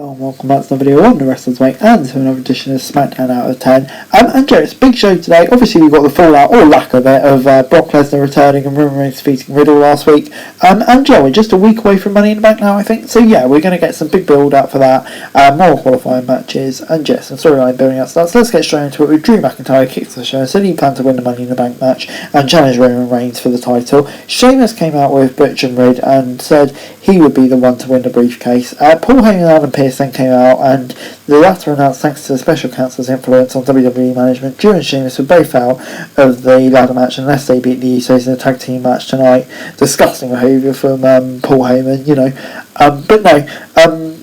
Hello and welcome back to the video on the Wrestlers Way and to another edition of Smackdown Out of 10. And Joe, it's a big show today. Obviously we've got the fallout, or lack of it, of Brock Lesnar returning and Roman Reigns defeating Riddle last week. And Joe, we're just a week away from Money in the Bank now, I think. So yeah, we're going to get some big build up for that, more qualifying matches, and just some storyline building up. So let's get straight into it with Drew McIntyre kicks the show and said he planned to win the Money in the Bank match and challenge Roman Reigns for the title. Sheamus came out with Butch and Reed and said he would be the one to win the briefcase. Paul Heyman and Adam Pearce then came out, and the latter announced thanks to the special counsel's influence on WWE management, Drew and Sheamus were both out of the ladder match unless they beat the Usos in a tag team match tonight. Disgusting behaviour from Paul Heyman, you know. But no,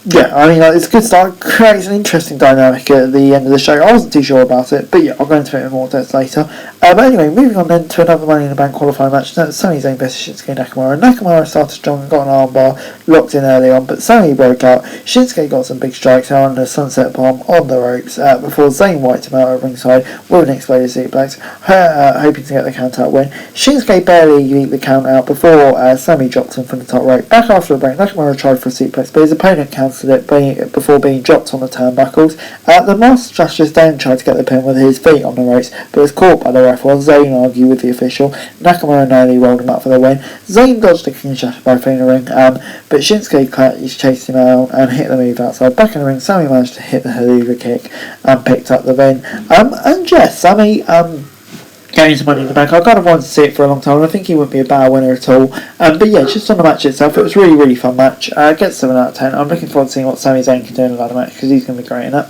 yeah, I mean, it's a good start. Creates an interesting dynamic at the end of the show. I wasn't too sure about it, but yeah, I'll go into it in more depth later. But anyway, moving on then to another Money in the Bank qualifying match. Sami Zayn versus Shinsuke Nakamura. Nakamura started strong and got an armbar locked in early on, but Sami broke out. Shinsuke got some big strikes out on the sunset bomb on the ropes before Zayn wiped him out at ringside with an exploded suplex, hoping to get the count out win. Shinsuke barely beat the count out before Sami dropped him from the top rope. Back after the break, Nakamura tried for a suplex, but his opponent cancelled it before being dropped on the turnbuckles. The Master Strategist then tried to get the pin with his feet on the ropes, but was caught by the ref while Zayn argued with the official. Nakamura nearly rolled him up for the win. Zayn dodged a king shatter by fleeing the ring, but Shinsuke chased him out and hit the move outside. Back in the ring, Sami managed to hit the Haluva kick and picked up the win. And yes, Sami going into Money in the Bank, I kind of wanted to see it for a long time, and I think he wouldn't be a bad winner at all. But yeah, just on the match itself, it was a really fun match. Gets 7 out of 10. I'm looking forward to seeing what Sami Zayn can do in a ladder match, because he's going to be great in it.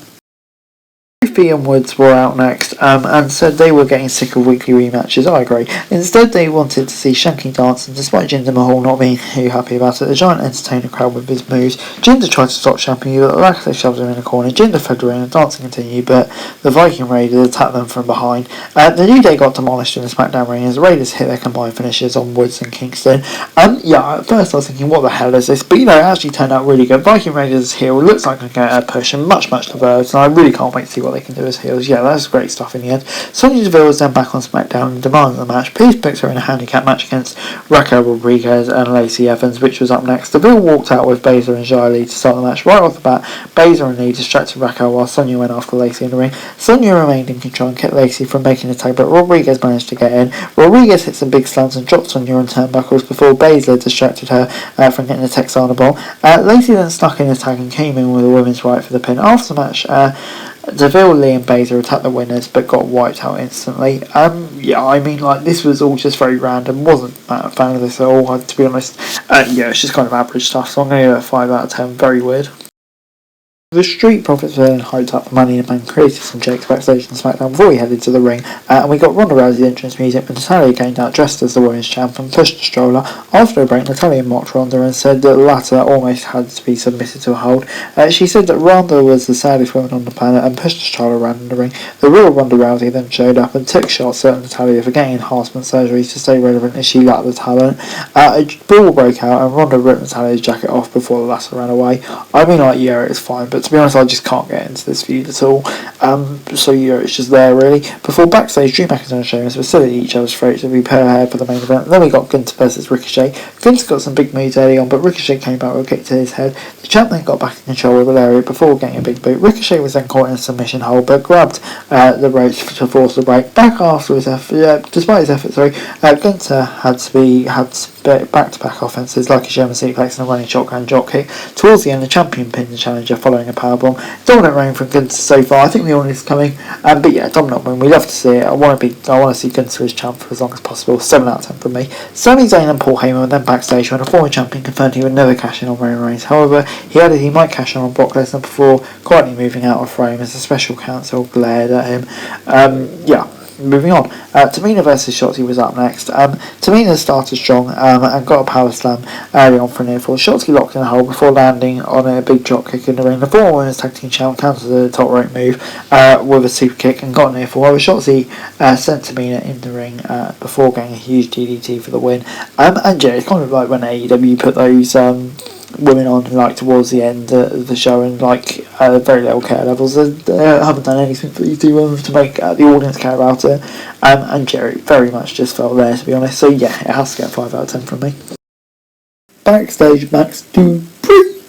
Kofi and Woods were out next and said they were getting sick of weekly rematches. I agree. Instead, they wanted to see Shanky dance, and despite Jinder Mahal not being too happy about it, the Giant entertained the crowd with his moves. Jinder tried to stop Shanky, but Lashley shoved him in a corner. Jinder fed away and the dancing continued, but the Viking Raiders attacked them from behind. The New Day got demolished in the Smackdown ring as the Raiders hit their combined finishes on Woods and Kingston. Yeah, at first I was thinking, what the hell is this? But you know, it actually turned out really good. Viking Raiders heel looks like they can get a push and much deserved, and I really can't wait to see what they can do as heels. Yeah, that's great stuff in the end. Sonya Deville was then back on SmackDown and demanded the match. Peace puts her in a handicap match against Raquel Rodriguez and Lacey Evans, which was up next. Deville walked out with Baszler and Xia Li to start the match. Right off the bat, Baszler and Lee distracted Raquel while Sonya went after Lacey in the ring. Sonya remained in control and kept Lacey from making the tag, but Rodriguez managed to get in. Rodriguez hit some big slams and dropped Sonya on turnbuckles before Baszler distracted her from getting the Texana bomb. Lacey then snuck in the tag and came in with a women's right for the pin. After the match, Deville, Lee and Baszler attacked the winners but got wiped out instantly. Yeah, I mean, like, this was all just very random. Wasn't a fan of this at all, to be honest. Yeah, it's just kind of average stuff, so I'm going to give it a 5 out of 10. Very weird. The Street Profits were then hyped up for Money in the Bank, created some jokes backstage on SmackDown before he headed to the ring, and we got Ronda Rousey's entrance music with Natalya came out dressed as the women's champ and pushed the stroller. After a break, Natalya mocked Ronda and said that the latter almost had to be submitted to a hold. She said that Ronda was the saddest woman on the planet and pushed the stroller around in the ring. The real Ronda Rousey then showed up and took shots at Natalya for getting enhancement surgery to stay relevant as she lacked the talent. A brawl broke out and Ronda ripped Natalya's jacket off before the latter ran away. I mean, like, yeah, it's fine, but to be honest, I just can't get into this feud at all. So yeah, it's just there really. Before backstage, Drew McIntyre and Sheamus were still at each other's throats as we prepared for the main event. Then we got Gunther versus Ricochet. Gunther got some big moves early on, but Ricochet came back with a kick to his head. The champ then got back in control with a lariat before getting a big boot. Ricochet was then caught in a submission hold, but grabbed the ropes to force the break. Back after his effort, despite his efforts, Gunther had back-to-back offences like a German suplex and a running shotgun drop kick. Towards the end, the champion pinned the challenger following a powerbomb. Dominant reign from Gunther so far. I think the audience is coming. But yeah, dominant win. We love to see it. I want to see Gunther as champ for as long as possible. 7 out of 10 from me. Sami Zayn and Paul Heyman were then backstage when the former champion confirmed he would never cash in on Roman Reigns. However, he added he might cash in on Brock Lesnar before quietly moving out of frame as the special counsel glared at him. Yeah. Moving on, Tamina versus Shotzi was up next. Tamina started strong and got a power slam early on for a near fall. Shotzi locked in a hole before landing on a big drop kick in the ring. The former women's tag team champ countered the top rope move with a super kick and got a near fall. However, Shotzi sent Tamina in the ring before getting a huge DDT for the win. And yeah, it's kind of like when AEW put those women on like towards the end of the show and like very little care levels. They haven't done anything for these two women to make the audience care about it. And Jerry very much just fell there, to be honest. So yeah, it has to get 5 out of 10 from me. Backstage, Max Dupree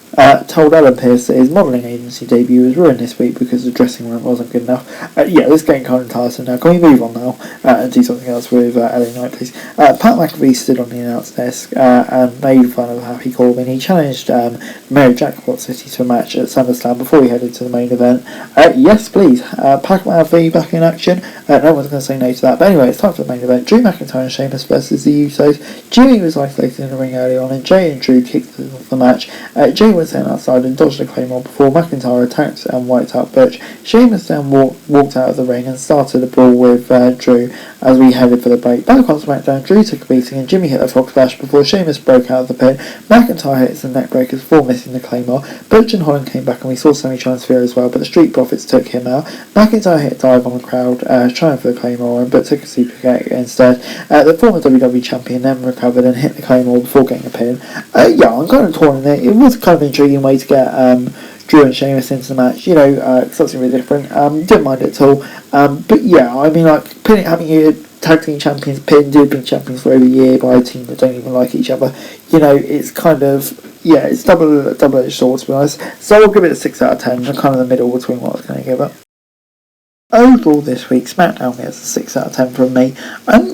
told Alan Pearce that his modelling agency debut was ruined this week because the dressing room wasn't good enough. Yeah, this is getting kind of tiresome now. Can we move on now and do something else with LA Knight, please? Pat McAfee stood on the announce desk and made fun of Happy Corbin. He challenged Mary Jackpot City to a match at SummerSlam before he headed to the main event. Yes, please. Pat McAfee back in action. No one's going to say no to that. But anyway, it's time for the main event. Drew McIntyre and Sheamus versus the Usos. Jimmy was isolated in the ring early on, and Jay and Drew kicked off the match. Jay was sent outside and dodged a claymore before McIntyre attacked and wiped out Butch. Sheamus then walked out of the ring and started a brawl with Drew as we headed for the break. Back on SmackDown, Drew took a beating and Jimmy hit a frog splash before Sheamus broke out of the pin. McIntyre hit some neck breakers before missing the claymore. Butch and Holland came back and we saw Sammy transfer as well, but the Street Profits took him out. McIntyre hit a dive on the crowd, trying for the claymore, but took a super kick instead. The former WWE champion then recovered and hit the claymore before getting a pin. Yeah, I'm kind of torn in it. It was kind of an intriguing way to get Drew and Sheamus into the match, something really different. Didn't mind it at all. But yeah, I mean, like, having your tag team champions pinned, who've been champions for over a year by a team that don't even like each other, it's kind of, yeah, it's double-edged sword, to be honest. So I'll give it a 6 out of 10. I'm kind of the middle between what I was going to give it. Overall this week, SmackDown gets a 6 out of 10 from me.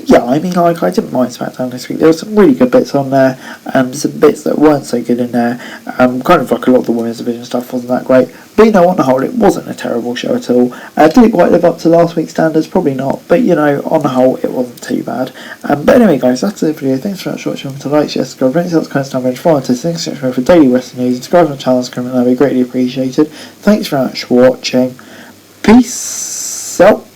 Yeah, I mean, like, I didn't mind SmackDown this week. There were some really good bits on there, and some bits that weren't so good in there. Kind of like a lot of the women's division stuff wasn't that great. But, on the whole, it wasn't a terrible show at all. Did it quite live up to last week's standards? Probably not. But, on the whole, it wasn't too bad. But anyway, guys, that's the video. Thanks for watching. Remember to like, share, subscribe, for anything else kind of stuff, and follow us. Thanks so much for daily wrestling news. Subscribe to my channel, that'd be greatly appreciated. Thanks very much for watching. Peace out.